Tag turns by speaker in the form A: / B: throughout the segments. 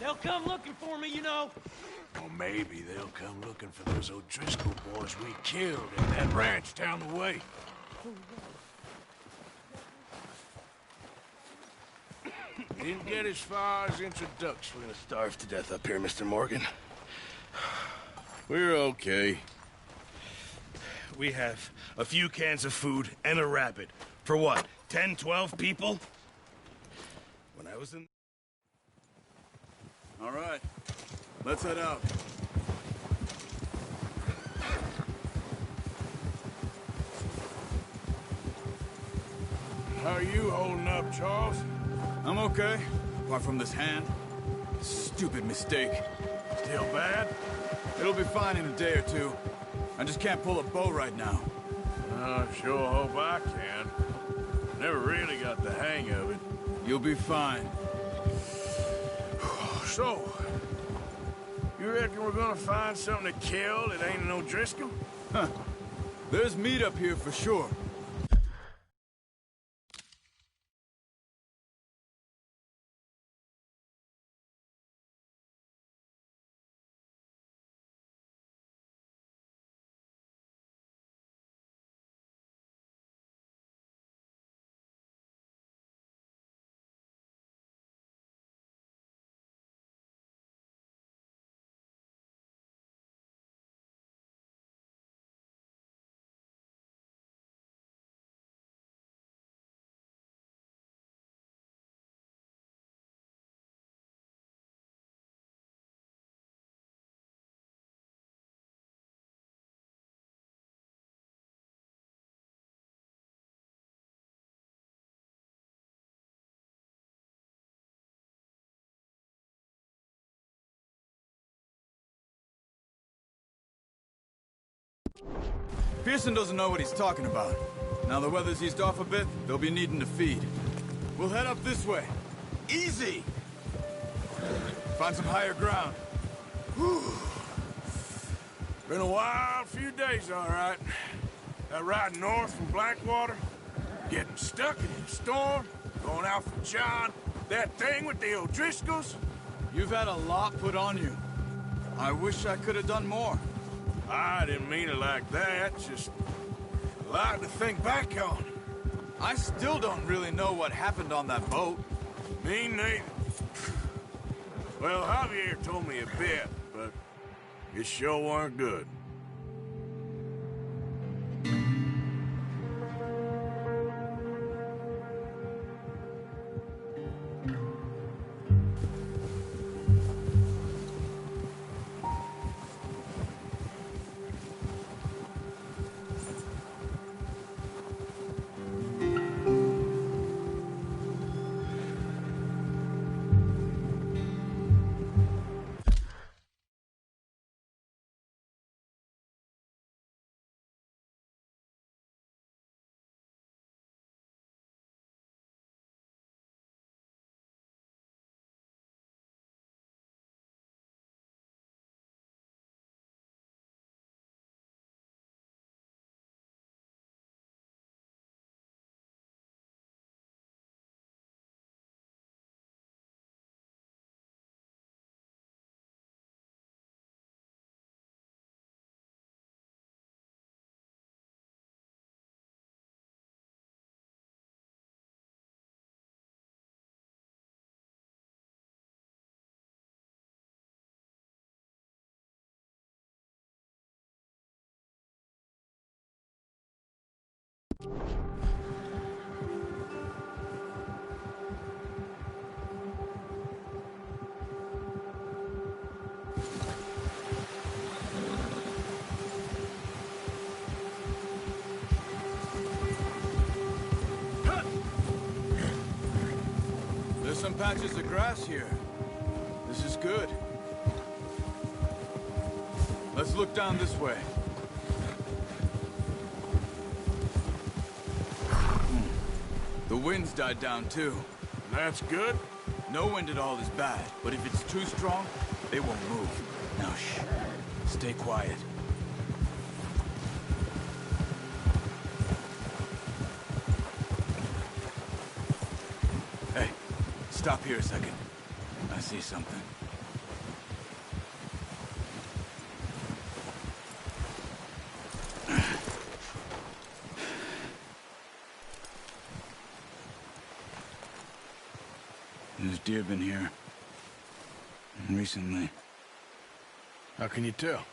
A: They'll come looking for me, you know.
B: Or maybe they'll come looking for those O'Driscoll boys we killed at that ranch down the way. Didn't get as far as introduction.
C: We're gonna starve to death up here, Mr. Morgan.
B: We're okay.
C: We have a few cans of food and a rabbit. For what, 10, 12 people? When I was in...
D: All right, let's head out.
B: How are you holding up, Charles?
D: I'm okay, apart from this hand. Stupid mistake.
B: Still bad?
D: It'll be fine in a day or two. I just can't pull a bow right now.
B: I sure hope I can. Never really got the hang of it.
D: You'll be fine.
B: So, you reckon we're gonna find something to kill that ain't an O'Driscoll?
D: Huh. There's meat up here for sure. Pearson doesn't know what he's talking about. Now the weather's eased off a bit, they'll be needing to feed. We'll head up this way. Easy! Find some higher ground.
B: Whew. Been a wild few days, all right. That ride north from Blackwater, getting stuck in the storm, going out for John, that thing with the O'Driscolls.
D: You've had a lot put on you. I wish I could have done more.
B: I didn't mean it like that, just a lot to think back on.
D: I still don't really know what happened on that boat.
B: Me neither. Well, Javier told me a bit, but it sure weren't good.
D: There's some patches of grass here. This is good. Let's look down this way. The wind's died down too.
B: That's good.
D: No wind at all is bad, but if it's too strong, they won't move. Now shh. Stay quiet. Hey, stop here a second. I see something. There's deer been here. Recently.
B: How can you tell?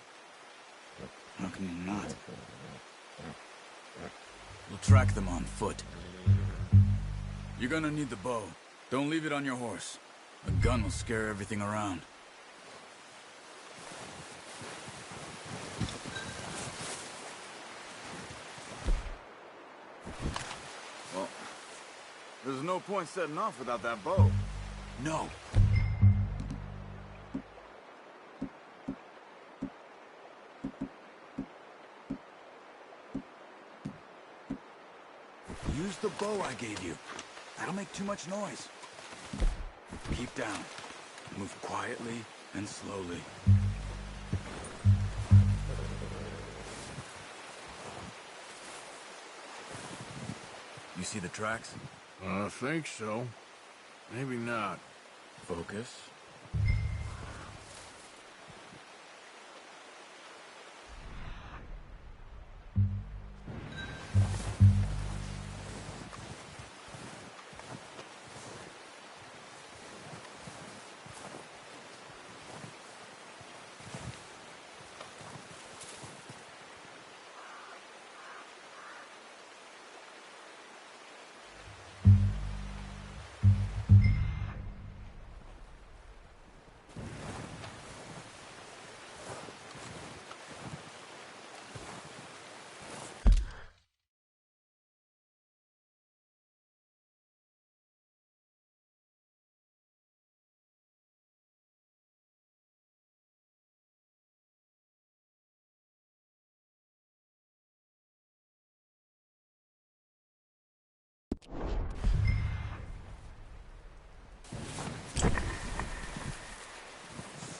D: How can you not? We'll track them on foot. You're gonna need the bow. Don't leave it on your horse. A gun will scare everything around. Well, there's no point setting off without that bow. No. Use the bow I gave you. That'll make too much noise. Keep down. Move quietly and slowly. You see the tracks?
B: I think so. Maybe not.
D: Focus.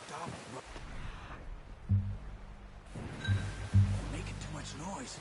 D: Stop. Making too much noise.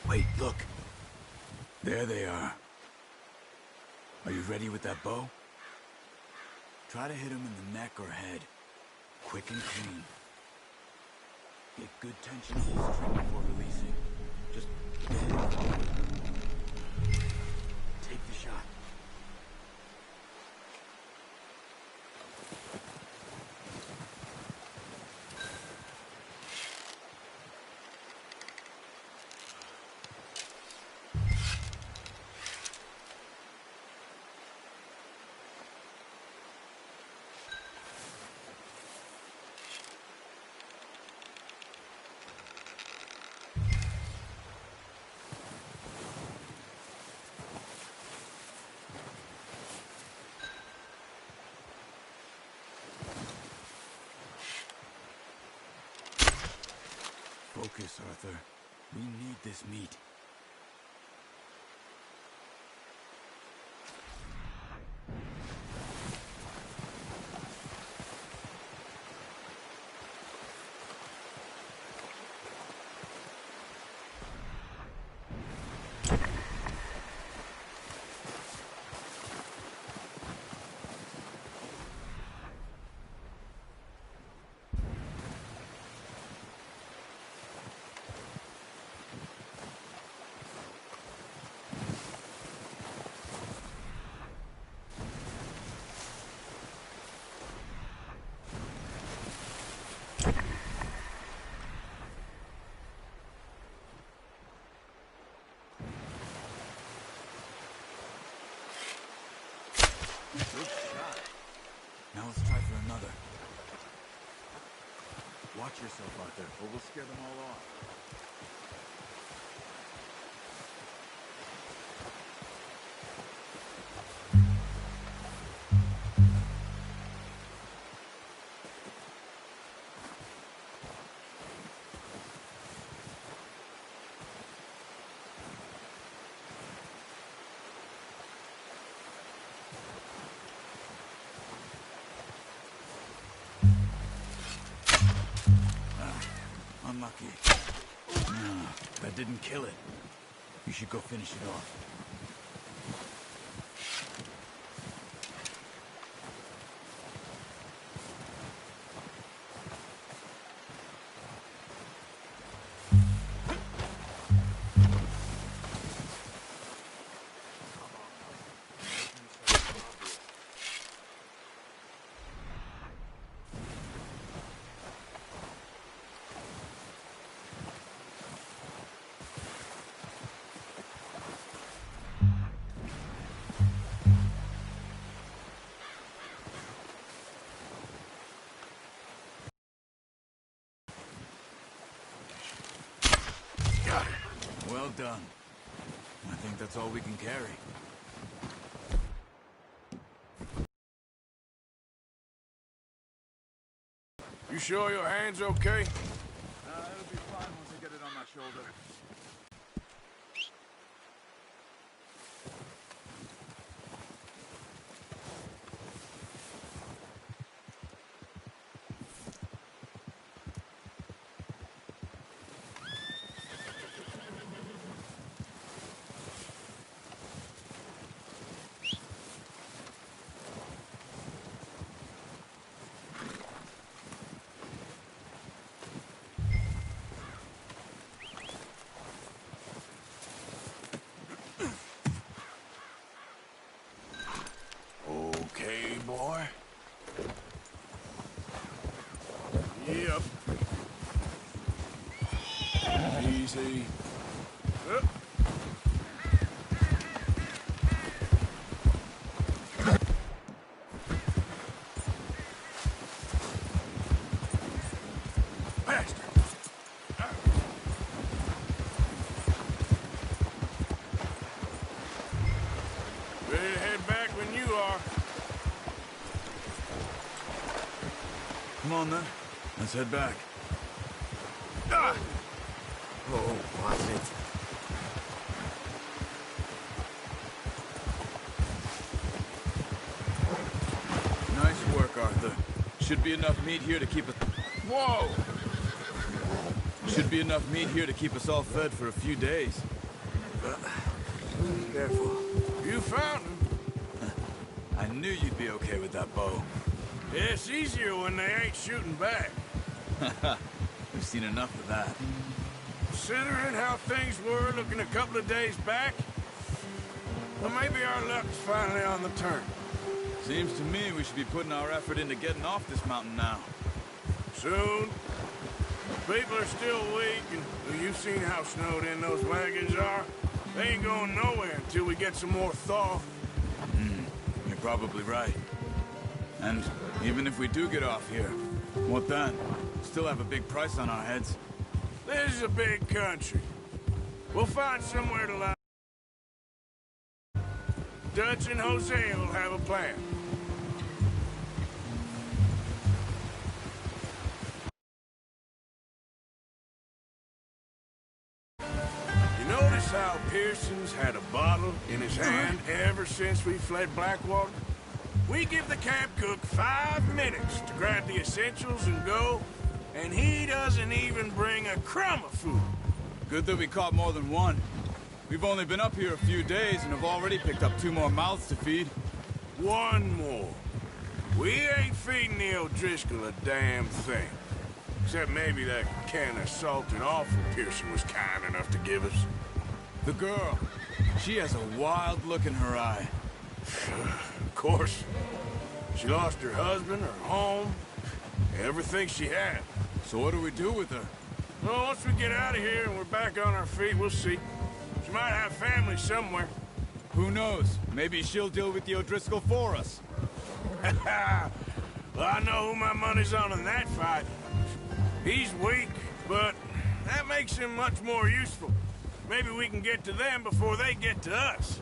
D: Wait, look. There they are. Are you ready with that bow? Try to hit him in the neck or head. Quick and clean. Get good tension on the string before releasing. Just take the shot. Focus, Arthur. We need this meat. let's try for another. Watch yourself out there, or we'll scare them all off. Unlucky. No, that didn't kill it. You should go finish it off. Well done. I think that's all we can carry.
B: You sure your hand's okay?
D: It'll be fine once I get it on my shoulder.
B: Okay, boy. Yep. Easy. Up. Bastard. Ready to head back when you are.
D: Come on, then. Let's head back.
B: Ah!
D: Oh, watch it. Nice work, Arthur. Should be enough meat here to keep us...
B: Whoa!
D: Should be enough meat here to keep us all fed for a few days. Careful.
B: You found him.
D: I knew you'd be okay with that bow.
B: It's easier when they ain't shooting back.
D: We've seen enough of that.
B: Considering how things were looking a couple of days back, well, maybe our luck's finally on the turn.
D: Seems to me we should be putting our effort into getting off this mountain now.
B: Soon. People are still weak, and well, you've seen how snowed in those wagons are. They ain't going nowhere until we get some more thaw.
D: You're probably right. And even if we do get off here, what then? Still have a big price on our heads.
B: This is a big country. We'll find somewhere to lie. Dutch and Jose will have a plan. You notice how Pearson's had a bottle in his hand ever since we fled Blackwater? We give the camp cook 5 minutes to grab the essentials and go, and he doesn't even bring a crumb of food.
D: Good that we caught more than one. We've only been up here a few days and have already picked up 2 more mouths to feed.
B: One more. We ain't feeding the O'Driscoll a damn thing. Except maybe that can of salted offal Pearson was kind enough to give us.
D: The girl. She has a wild look in her eye.
B: Of course. She lost her husband, her home, everything she had.
D: So what do we do with her?
B: Well, once we get out of here and we're back on our feet, we'll see. She might have family somewhere.
D: Who knows? Maybe she'll deal with the O'Driscoll for us.
B: Well, I know who my money's on in that fight. He's weak, but that makes him much more useful. Maybe we can get to them before they get to us.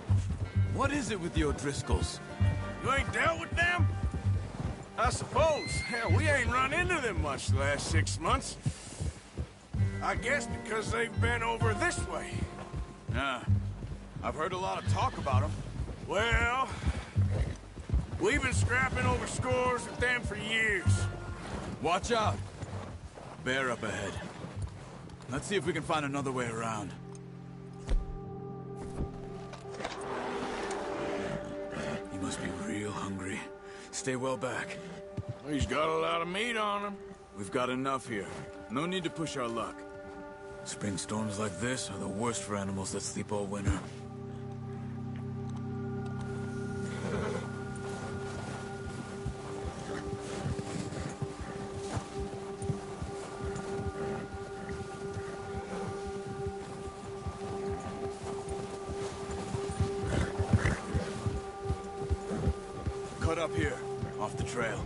D: What is it with the O'Driscolls?
B: You ain't dealt with them? I suppose. Hell, we ain't run into them much the last 6 months. I guess because they've been over this way.
D: Yeah, I've heard a lot of talk about them.
B: Well, we've been scrapping over scores with them for years.
D: Watch out. Bear up ahead. Let's see if we can find another way around. You must be real hungry. Stay well back.
B: He's got a lot of meat on him.
D: We've got enough here. No need to push our luck. Spring storms like this are the worst for animals that sleep all winter. Cut up here, off the trail.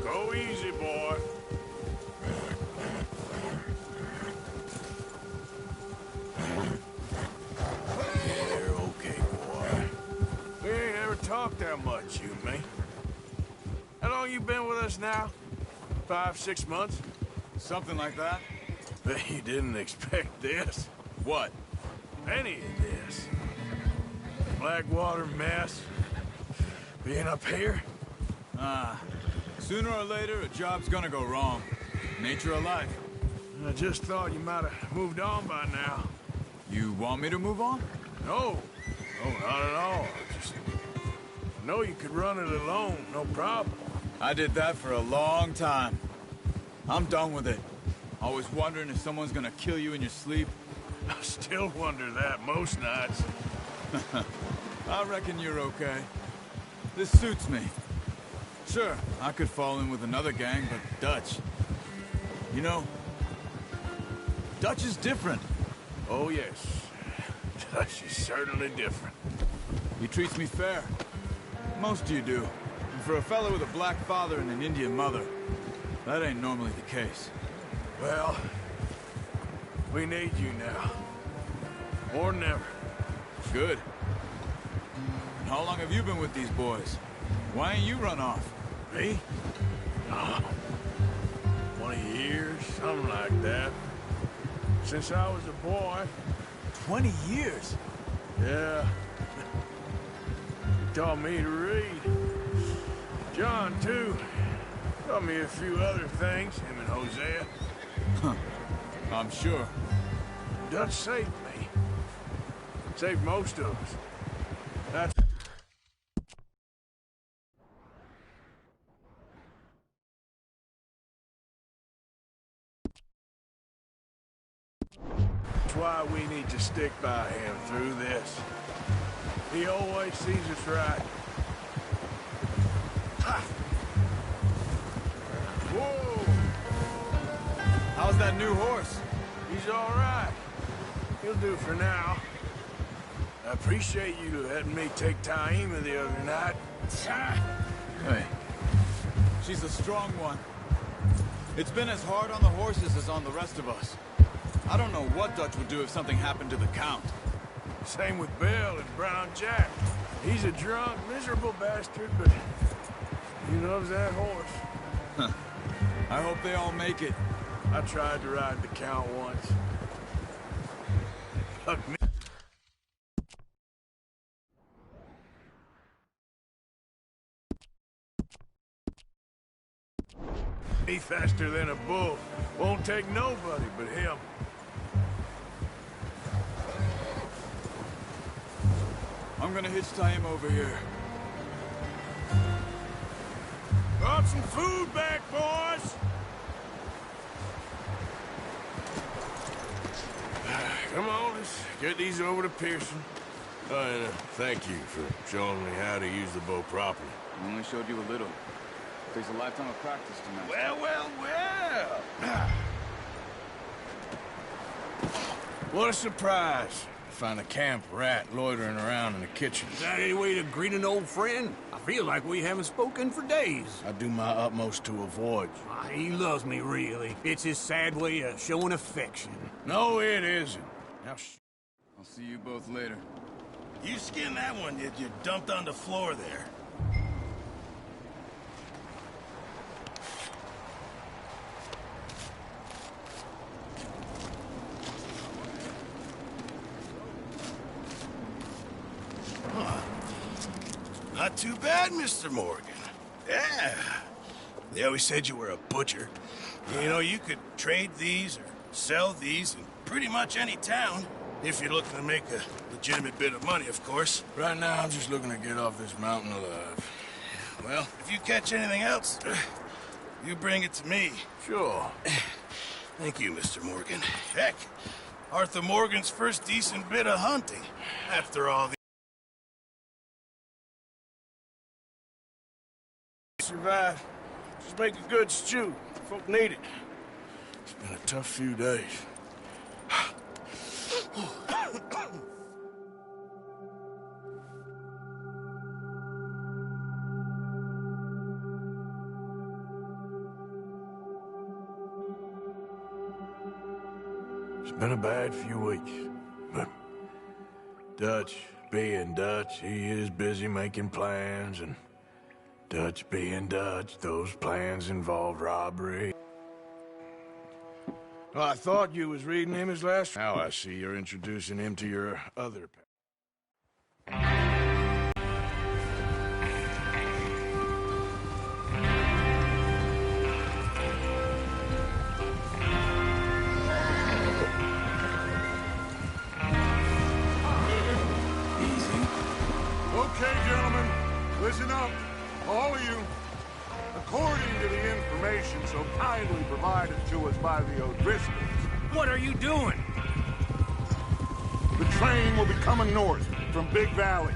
B: Go easy, boy. You're okay, boy. We ain't ever talked that much, you and me. How long you been with us now? 5, 6 months?
D: Something like that?
B: Bet you didn't expect this.
D: What?
B: Any of this. Blackwater mess. Being up here?
D: Sooner or later, a job's gonna go wrong. Nature of life.
B: I just thought you might have moved on by now.
D: You want me to move on?
B: No. No, not at all. Just know you could run it alone, no problem.
D: I did that for a long time. I'm done with it. Always wondering if someone's gonna kill you in your sleep.
B: I still wonder that most nights.
D: I reckon you're okay. This suits me. Sure, I could fall in with another gang, but Dutch... You know, Dutch is different.
B: Oh, yes. Dutch is certainly different.
D: He treats me fair. Most of you do. And for a fellow with a black father and an Indian mother, that ain't normally the case.
B: Well, we need you now. More than ever.
D: Good. And how long have you been with these boys? Why ain't you run off?
B: Me? Oh, 20 years, something like that. Since I was a boy.
D: 20 years?
B: Yeah. He taught me to read. John, too. Taught me a few other things, him and Hosea.
D: Huh. I'm sure.
B: Dutch saved me. Saved most of us. That's... That's why we need to stick by him through this. He always sees us right. Ha! Whoa!
D: How's that new horse?
B: He's all right. He'll do for now. I appreciate you letting me take Taima the other night.
D: Hey, she's a strong one. It's been as hard on the horses as on the rest of us. I don't know what Dutch would do if something happened to the Count.
B: Same with Bill and Brown Jack. He's a drunk, miserable bastard, but he loves that horse.
D: I hope they all make it.
B: I tried to ride the Count once. Fuck me. He faster than a bull. Won't take nobody but him.
D: I'm gonna hitch Taima over here.
B: Brought some food back, boys! Come on, let's get these over to Pearson. Oh, and thank you for showing me how to use the bow properly.
D: I only showed you a little. Takes a lifetime of practice to master.
B: Well, well, well! What a surprise. Find a camp rat loitering around in the kitchen.
E: Is that any way to greet an old friend? I feel like we haven't spoken for days.
B: I do my utmost to avoid you.
E: He loves me, really. It's his sad way of showing affection.
B: No, it isn't. Now,
D: I'll see you both later.
C: You skinned that one you dumped on the floor there. Not too bad, Mr. Morgan. Yeah. They always said you were a butcher. You know, you could trade these or sell these in pretty much any town. If you're looking to make a legitimate bit of money, of course.
B: right now, I'm just looking to get off this mountain alive.
C: Well, if you catch anything else, you bring it to me.
B: Sure.
C: Thank you, Mr. Morgan. Heck, Arthur Morgan's first decent bit of hunting. After all the...
B: Survive. Just make a good stew. Folk need it. It's been a tough few days. It's been a bad few weeks, but Dutch being Dutch, he is busy making plans, and Dutch being Dutch, those plans involved robbery. Well, I thought you was reading him his last... Now I see you're introducing him to your other...
F: Okay, gentlemen, listen up, all of you. According to the information so kindly provided to us by the O'Driscolls,
E: What are you doing?
F: the train will be coming north from Big Valley.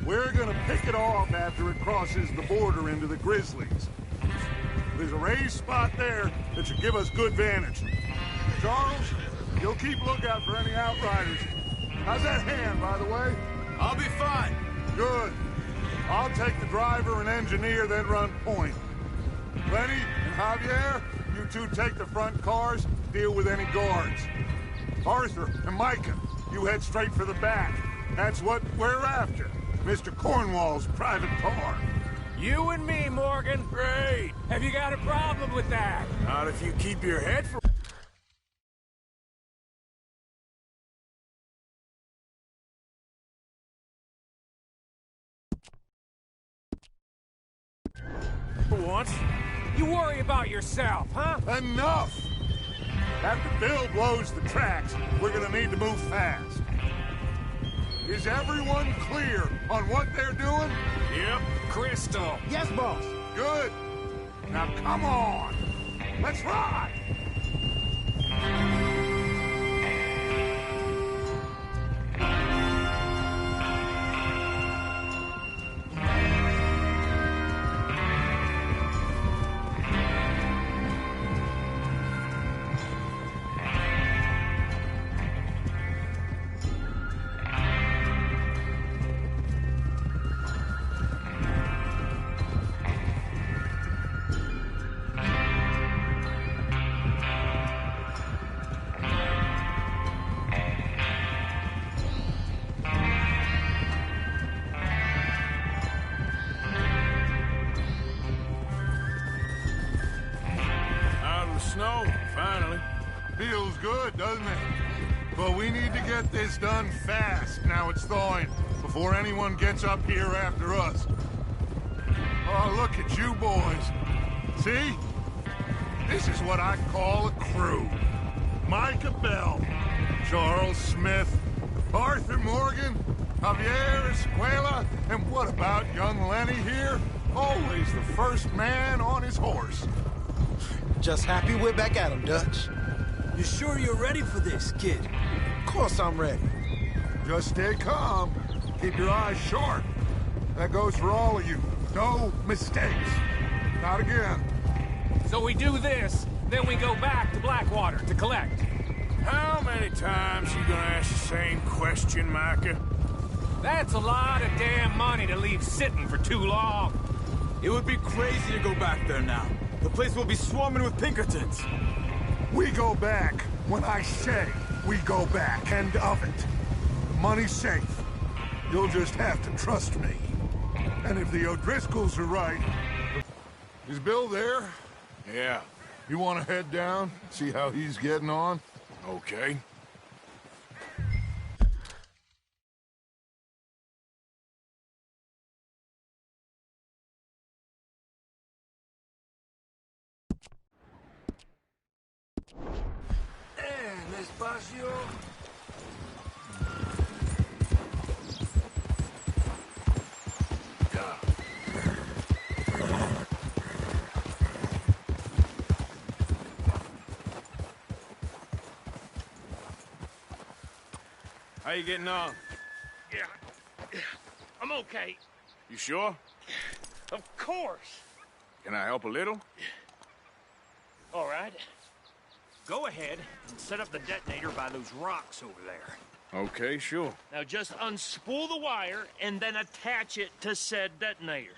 F: We're gonna pick it off after it crosses the border into the Grizzlies. There's a raised spot there that should give us good vantage. Charles, you'll keep lookout for any outriders. How's that hand, by the way?
E: I'll be fine.
F: Good. I'll take the driver and engineer, then run point. Lenny and Javier, you two take the front cars, deal with any guards. Arthur and Micah, you head straight for the back. That's what we're after. Mr. Cornwall's private car.
E: You and me, Morgan.
F: Great.
E: Have you got a problem with that?
B: Not if you keep your head for...
E: For once. You worry about yourself, huh?
F: Enough! After Bill blows the tracks, we're gonna need to move fast. Is everyone clear on what they're doing?
E: Yep. Crystal. Yes, boss.
F: Good. Now come on. Let's ride!
B: Snow, finally.
F: Feels good, doesn't it? But we need to get this done fast, now it's thawing, before anyone gets up here after us. Oh, look at you boys. See? This is what I call a crew. Micah Bell, Charles Smith, Arthur Morgan, Javier Escuela, and what about young Lenny here? Always the first man on his horse.
A: Just happy we're back at him, Dutch.
E: You sure you're ready for this, kid?
A: Of course I'm ready.
F: Just stay calm. Keep your eyes sharp. That goes for all of you. No mistakes. Not again.
E: So we do this, then we go back to Blackwater to collect.
B: How many times you gonna ask the same question, Micah?
E: That's a lot of damn money to leave sitting for too long.
D: It would be crazy to go back there now. The place will be swarming with Pinkertons.
F: We go back when I say we go back. End of it. The money's safe. You'll just have to trust me. And if the O'Driscolls are right... Is Bill there?
B: Yeah,
F: You want to head down, see how he's getting on?
B: okay. Despacio. How you getting on?
G: Yeah, I'm okay.
B: You sure?
G: Of course.
B: Can I help a little?
G: All right. Go ahead and set up the detonator by those rocks over there.
B: Okay, sure.
G: Now just unspool the wire and then attach it to said detonator.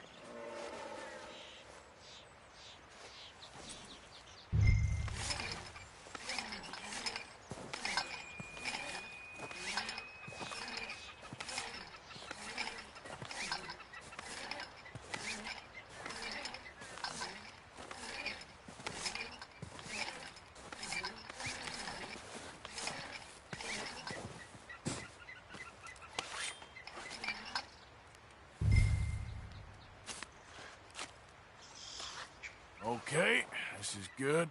B: Okay, this is good.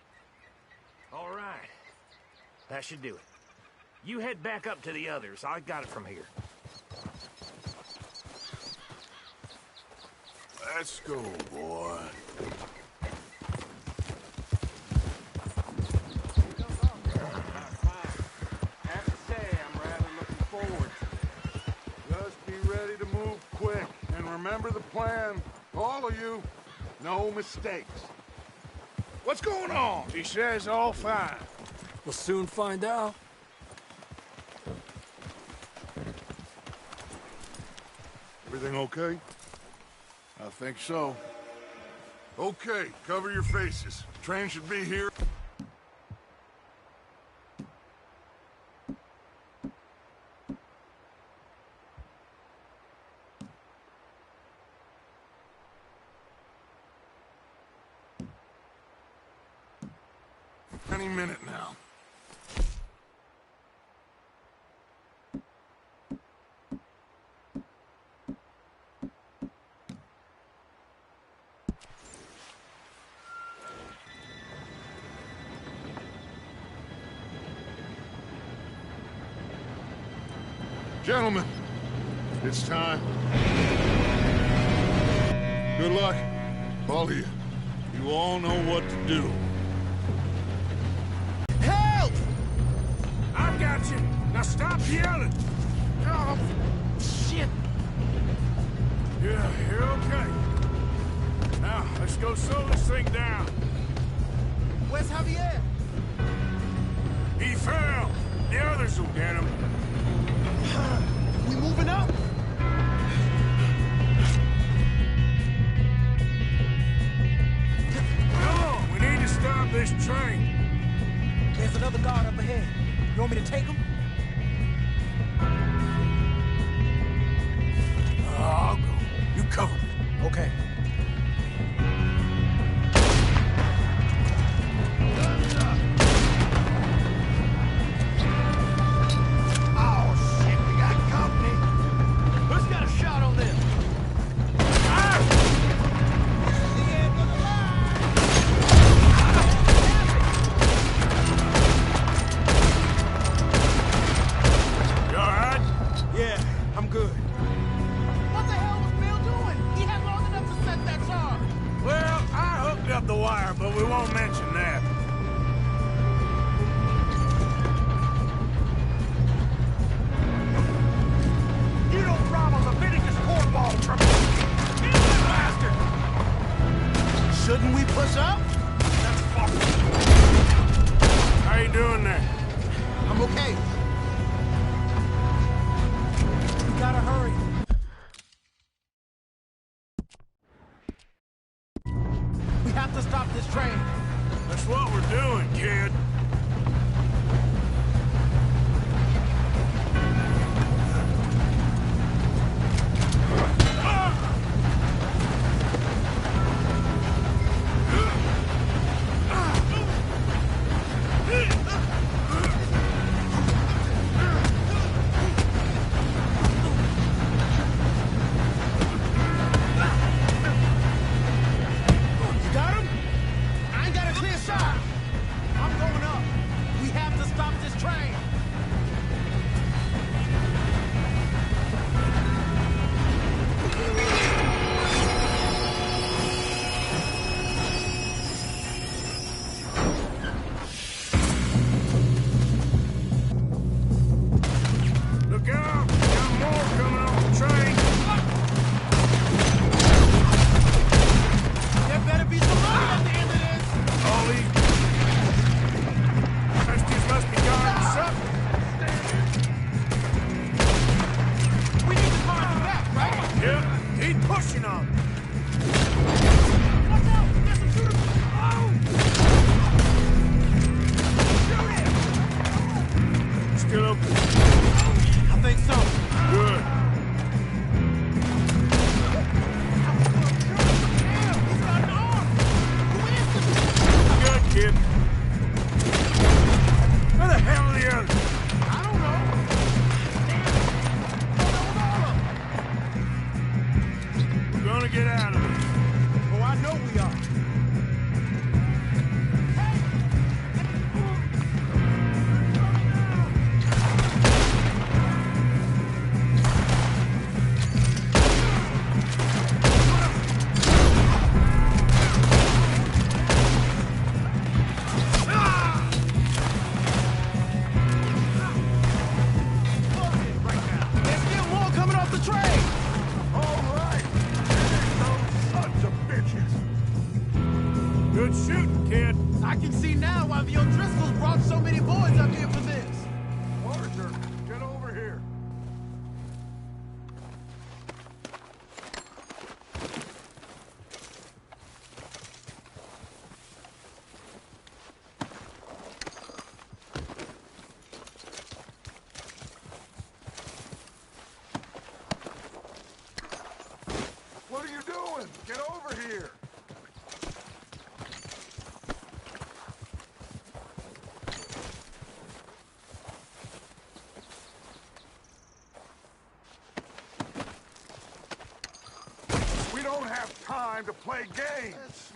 G: All right. That should do it. You head back up to the others. I got it from here.
B: Let's go, boy.
F: Have to say, I'm rather looking forward to it. Just be ready to move quick. And remember the plan. All of you. No mistakes. What's going on?
B: He says all fine.
E: We'll soon find out.
F: Everything okay?
B: I think so.
F: Okay, cover your faces. Train should be here. Any minute now. Gentlemen, it's time. Good luck, all of you. You all know what to do.
B: I got you. Now stop yelling.
G: Oh, shit.
B: Yeah, you're okay. Now, let's go slow this thing down.
A: Where's Javier?
B: He fell. The others will get him.
A: We moving up?
B: Come on, we need to stop this train.
A: There's another guard up ahead. You want me to take him?
B: I'll go. You cover me.
A: Okay.
G: Oh, shit, we got company. Who's got a shot on them?
B: You all right?
A: Yeah, I'm good.
H: What the hell was Bill doing? He had long enough to set that charge.
B: Well, I hooked up the wire, but we won't mention that.
G: You don't promise Leviticus cornball trouble. Get that bastard!
A: Shouldn't we push up?
G: That's fucking...
B: How you doing there?
H: okay.
A: We gotta hurry. We have to stop this train.
B: That's what we're doing, kid.
A: You got him? I ain't got a clear shot. I'm going up. We have to stop this train.
B: Look out! Got more coming off the train.
A: There better be some money at the end of this.
B: All these rescues must be guarding something.
A: We need to find him back, right?
B: Yep, keep pushing on.
A: Watch out! There's some shooters! Oh! Shoot him!
B: Still open.
A: I think so.
B: Good.
A: Damn, he's got an arm! Who is this?
B: Good, kid. Where the hell are the others?
A: I don't know. Damn.
B: We're gonna get out of this.
A: Oh, I know we are. There's still more coming off the train.
F: All right. Those sons of bitches.
B: Good shooting, kid.
A: I can see now why the O'Driscolls brought so many boys up here for this.
F: Arthur, get over here. What are you doing? Get over here. We don't have time to play games.
H: Let's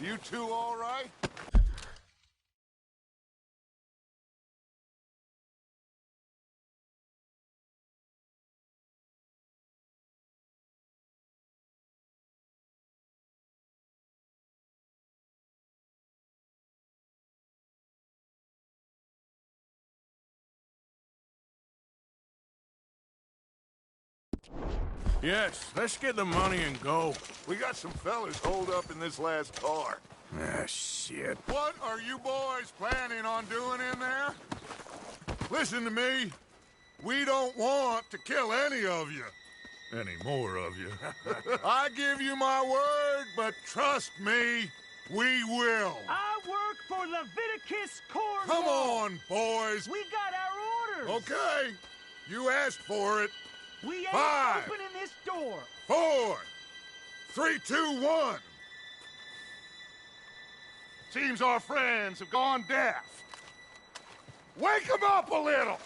H: see.
F: You two all right?
B: Yes, let's get the money and go.
F: We got some fellas holed up in this last car.
B: Ah, shit.
F: What are you boys planning on doing in there? Listen to me. We don't want to kill any of you. Any more of you. I give you my word, but trust me, we will.
G: I work for Leviticus Cornwall.
F: Come on, boys.
G: We got our orders.
F: Okay, you asked for it.
G: We ain't
F: 5,
G: opening this door.
F: 4, 3, 2, 1. Seems our friends have gone deaf. Wake them up a little.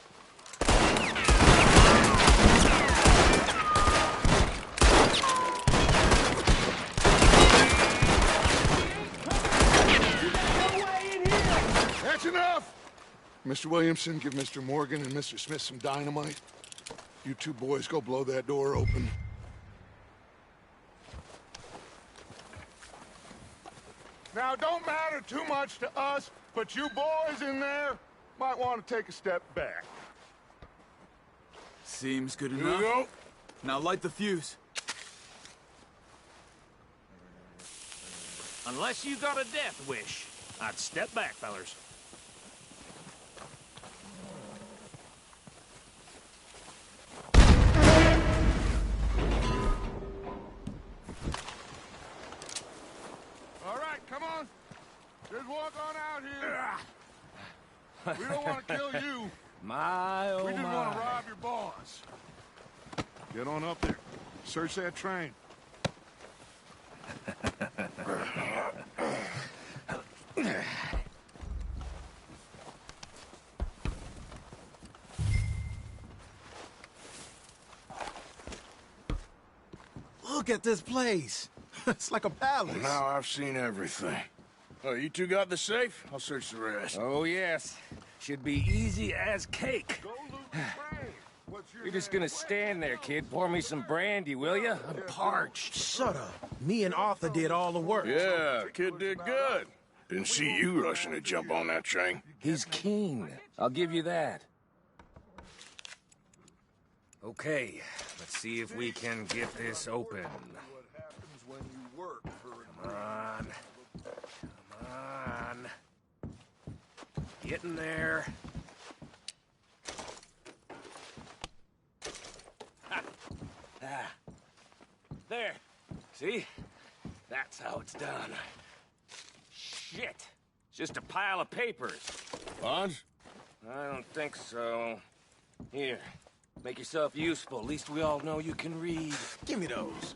F: That's enough! Mr. Williamson, give Mr. Morgan and Mr. Smith some dynamite. You two boys go blow that door open. Now, don't matter too much to us, but you boys in there might want to take a step back.
D: Seems good
B: Here we
D: enough.
B: go.
D: Now light the fuse.
G: Unless you got a death wish, I'd step back, fellers.
F: walk on out here. We don't want to kill you.
G: My, oh
F: We just
G: my.
F: want to rob your boss. Get on up there. Search that train.
A: Look at this place. It's like a palace.
B: Well, now I've seen everything. Oh, you two got the safe? I'll search the rest.
G: Oh, yes. Should be easy as cake.
F: Go loot the train. What's your
G: You're just
F: name?
G: gonna stand there, kid. Pour me some brandy, will ya? I'm parched.
A: Shut up. Me and Arthur did all the work.
B: Yeah, kid did good. Didn't see you rushing to jump on that train.
G: He's keen. I'll give you that. Okay, let's see if we can get this open.
F: What happens when you work for a
G: Come on. Come on. Get in there. Ha. Ah. There. See? That's how it's done. Shit. It's just a pile of papers.
B: Bonds?
G: I don't think so. Here. Make yourself useful. At least we all know you can read.
A: Give me those.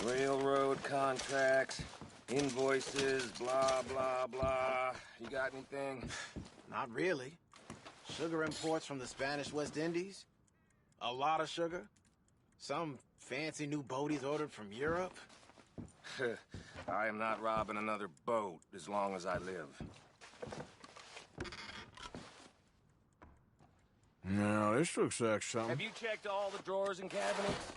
G: Railroad contracts, invoices, blah, blah, blah. You got anything?
A: Not really. Sugar imports from the Spanish West Indies. A lot of sugar. Some fancy new boat he's ordered from Europe.
G: I am not robbing another boat as long as I live.
B: No, this looks like something.
G: Have you checked all the drawers and cabinets?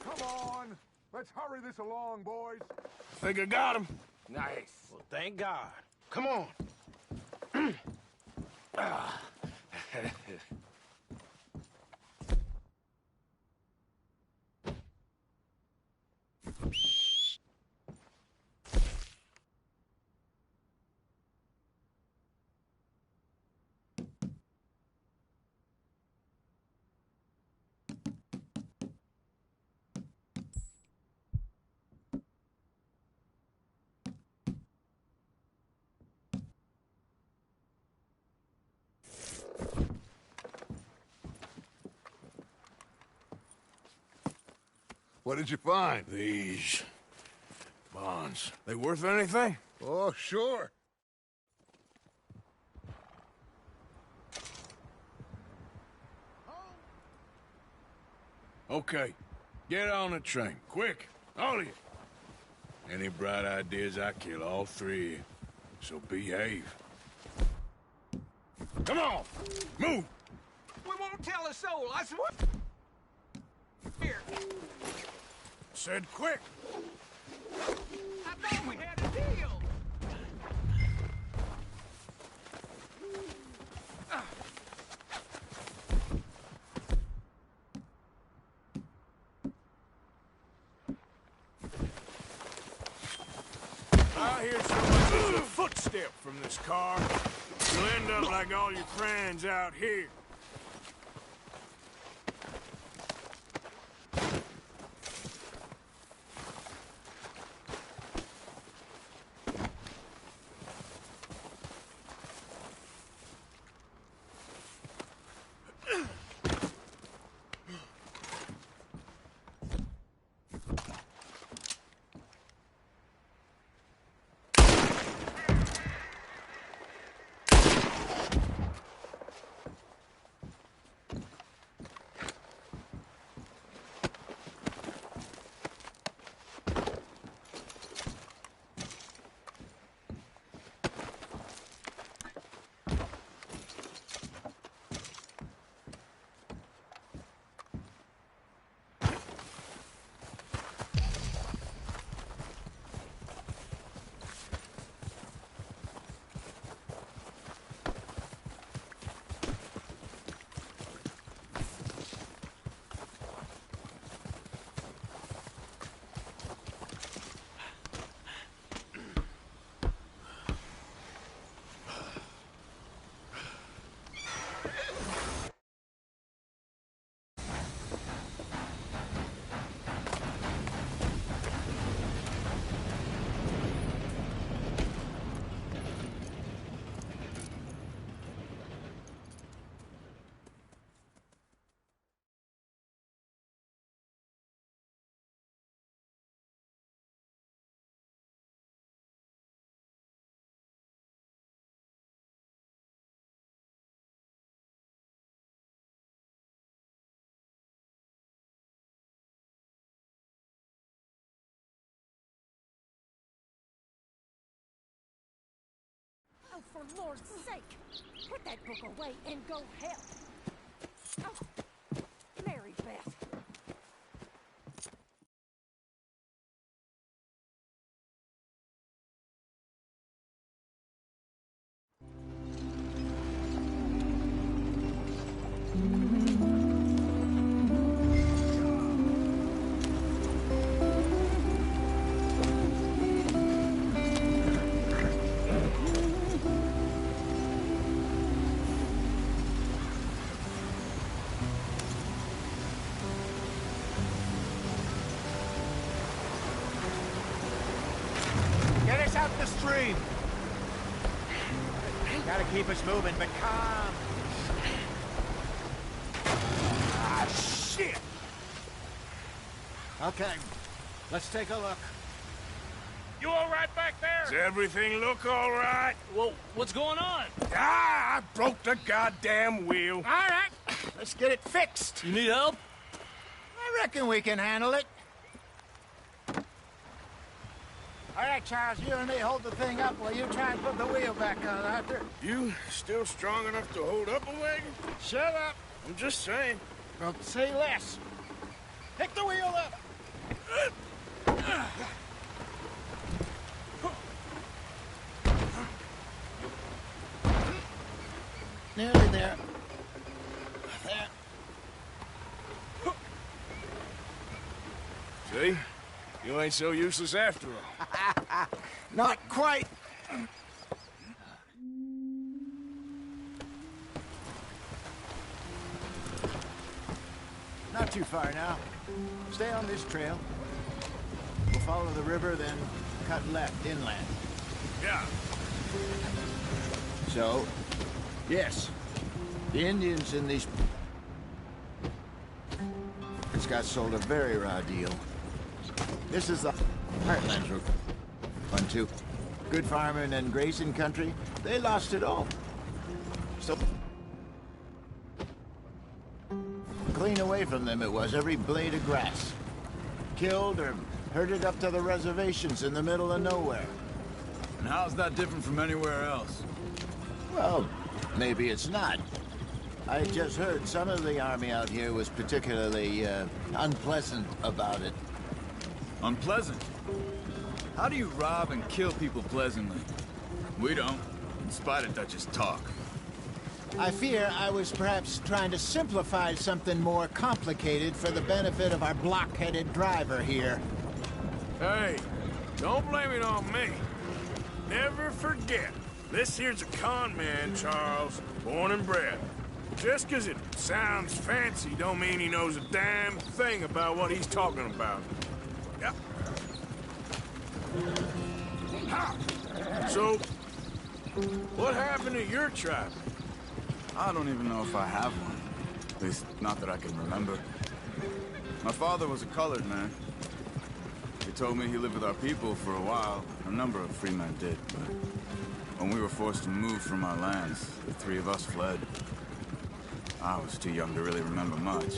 F: Come on. Let's hurry this along, boys.
B: Think I got him.
G: Nice.
A: Well, thank God. Come on.
F: What did you find?
B: These bonds. They worth anything?
F: Oh, sure.
B: Okay. Get on the train. Quick. All of you. Any bright ideas, I kill all three of you. So behave. Come on! Move!
E: We won't tell a soul, I swear. Here.
B: Said quick!
E: I thought we had a deal.
B: I hear so much as a footstep from this car. You'll end up like all your friends out here.
I: for Lord's sake! Put that book away and go help! Oh, Mary Beth.
H: Get us out the stream. Gotta keep us moving, but calm. Ah, shit! Okay, let's take a look.
G: You all right back there?
B: Does everything look all right?
G: Well, what's going on?
B: Ah, I broke the goddamn wheel.
H: All right, let's get it fixed.
G: You need help?
H: I reckon we can handle it. All right, Charles, you and me hold the thing up while you try and put the wheel back on, Arthur.
B: You still strong enough to hold up a wagon?
H: Shut up.
B: I'm just saying.
H: Well, say less. Pick the wheel up. Nearly there. There.
B: See? You ain't so useless after all.
H: Not quite. Not too far now. Stay on this trail. We'll follow the river, then cut left inland.
B: Yeah.
H: So, yes, the Indians in these... It's got sold a very raw deal. This is the Heartlands route. 1-2. Good farming and grazing country. They lost it all. So clean away from them it was, every blade of grass. Killed or herded up to the reservations in the middle of nowhere.
D: And how's that different from anywhere else?
H: Well, maybe it's not. I just heard some of the army out here was particularly unpleasant about it.
D: Unpleasant? How do you rob and kill people pleasantly? We don't, in spite of Dutch's talk.
H: I fear I was perhaps trying to simplify something more complicated for the benefit of our block-headed driver here.
B: Hey, don't blame it on me. Never forget, this here's a con man, Charles, born and bred. Just 'cause it sounds fancy don't mean he knows a damn thing about what he's talking about. Yep. Ha! So, what happened to your tribe?
D: I don't even know if I have one. At least, not that I can remember. My father was a colored man. He told me he lived with our people for a while. A number of free men did, but when we were forced to move from our lands, the three of us fled. I was too young to really remember much.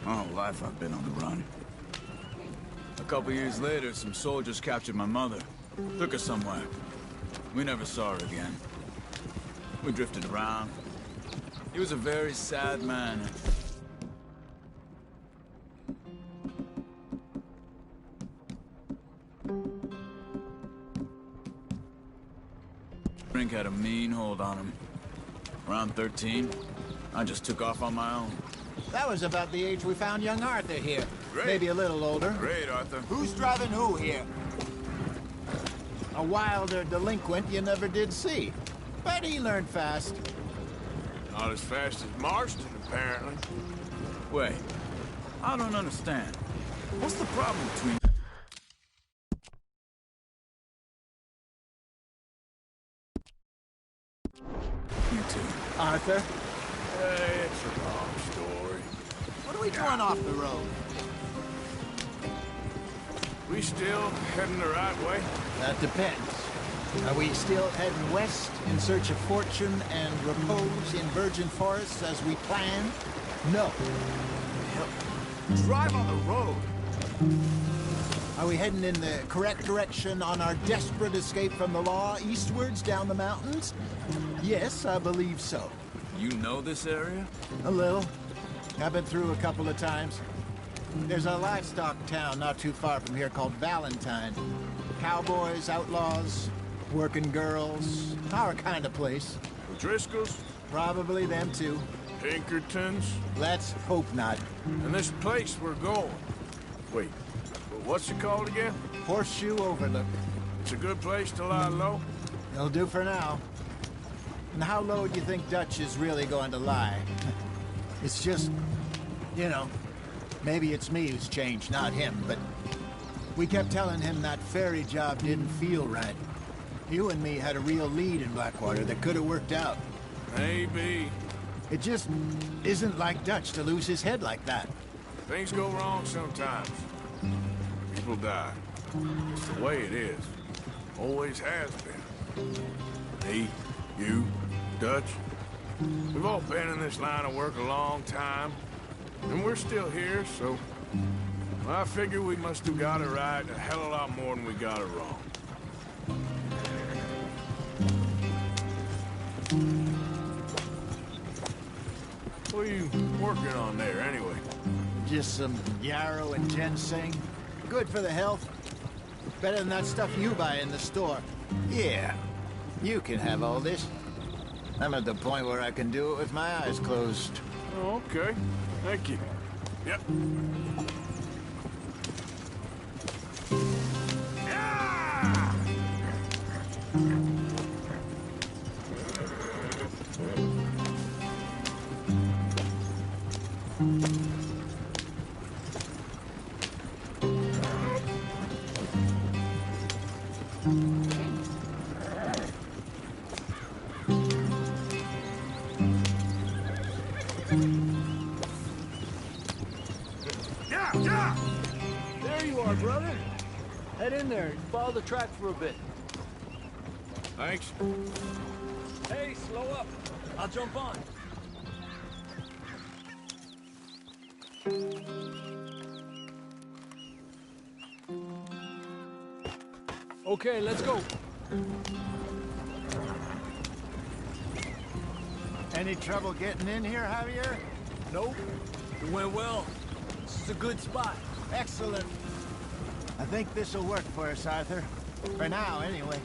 D: My whole life I've been on the run. A couple years later, some soldiers captured my mother. Took her somewhere. We never saw her again. We drifted around. He was a very sad man. Drink had a mean hold on him. Around 13, I just took off on my own.
H: That was about the age we found young Arthur here.
B: Great.
H: Maybe a little older.
B: Great, Arthur.
H: Who's driving who here? A wilder delinquent you never did see. But he learned fast.
B: Not as fast as Marston, apparently.
D: Wait, I don't understand. What's the problem between... you two?
H: Arthur,
B: Hey, it's a long story.
H: what are we doing off the road?
B: We still heading the right way?
H: That depends. Are we still heading west in search of fortune and repose in virgin forests as we planned? No.
E: Drive on the road.
H: Are we heading in the correct direction on our desperate escape from the law eastwards down the mountains? Yes, I believe so.
D: You know this area?
H: A little. I've been through a couple of times. There's a livestock town not too far from here called Valentine. Cowboys, outlaws, working girls, our kind of place.
B: The Driscolls?
H: Probably them too.
B: Pinkertons?
H: Let's hope not.
B: And this place we're going. Wait, what's it called again?
H: Horseshoe Overlook.
B: It's a good place to lie low?
H: It'll do for now. And how low do you think Dutch is really going to lie? It's just, you know, maybe it's me who's changed, not him, but we kept telling him that ferry job didn't feel right. You and me had a real lead in Blackwater that could have worked out.
B: Maybe.
H: It just isn't like Dutch to lose his head like that.
B: Things go wrong sometimes. People die. It's the way it is. Always has been. Me, you, Dutch. We've all been in this line of work a long time. And we're still here, so... I figure we must have got it right a hell of a lot more than we got it wrong. What are you working on there, anyway?
H: Just some yarrow and ginseng. Good for the health. Better than that stuff you buy in the store. Yeah, you can have all this. I'm at the point where I can do it with my eyes closed.
B: Oh, okay. Thank you. Yep.
E: There you are, brother. Head in there and follow the track for a bit.
B: Thanks.
E: Hey, slow up. I'll jump on. Okay, let's go.
H: Any trouble getting in here, Javier?
E: Nope. It went well. This is a good spot.
H: Excellent. I think this'll work for us, Arthur. For now, anyway.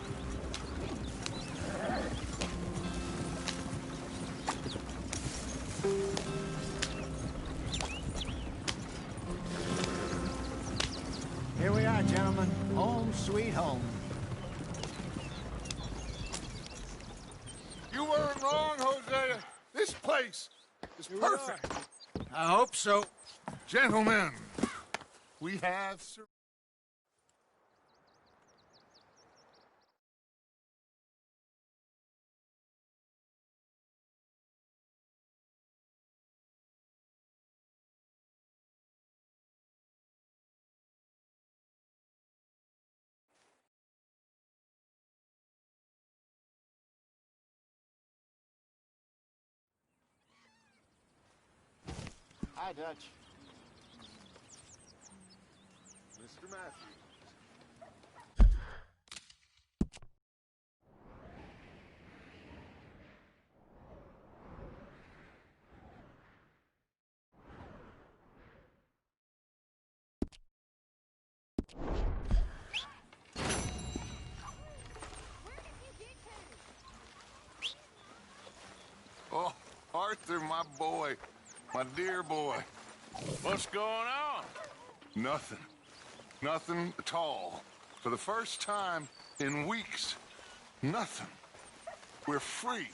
H: Here we are, gentlemen. Home sweet home.
F: You weren't wrong, Hosea. This place is perfect.
H: I hope so.
F: Gentlemen, we have...
H: Hi, Dutch.
F: Mr. Matthews. Oh, Arthur, my boy. My dear boy.
B: What's going on?
F: Nothing. Nothing at all. For the first time in weeks, nothing. We're free.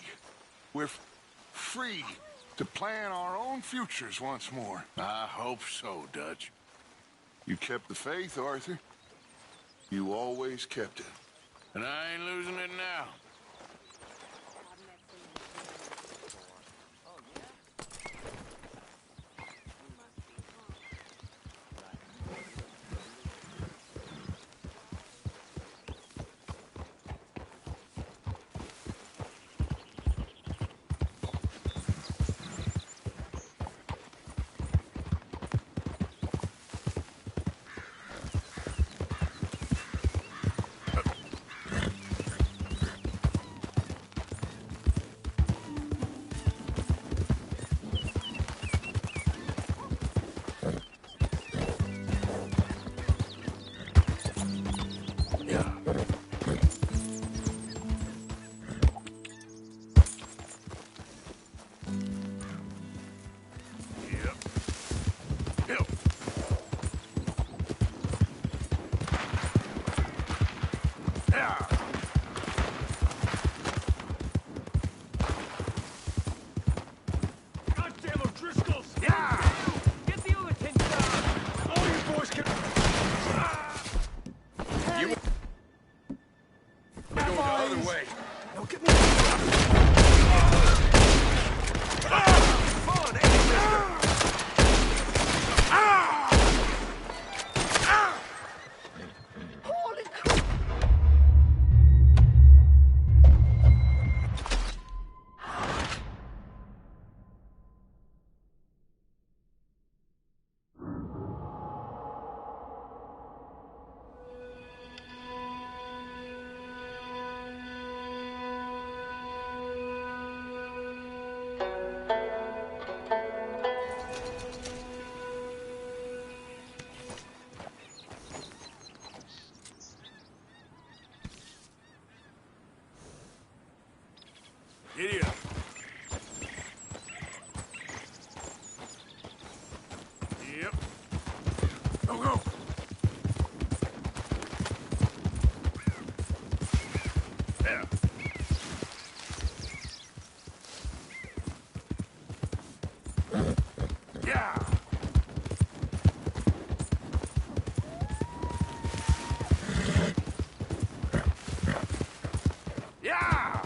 F: We're free to plan our own futures once more.
B: I hope so, Dutch.
F: You kept the faith, Arthur. You always kept it.
B: And I ain't losing it now. Giddy up. Yep. Go, go. Yeah. Yeah. Yeah.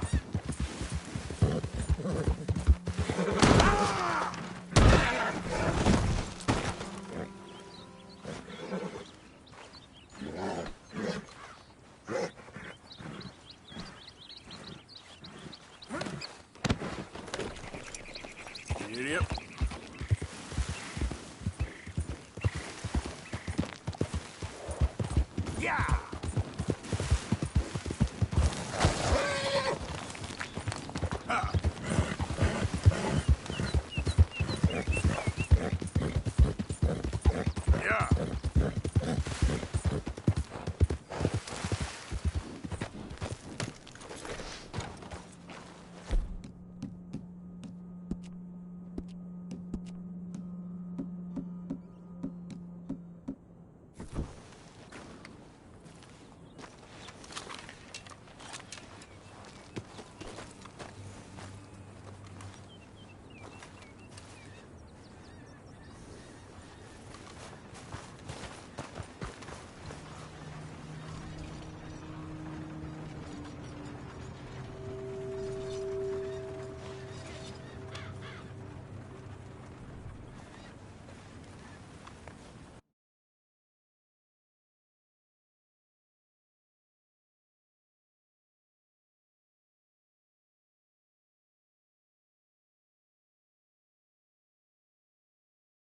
B: Giddy up.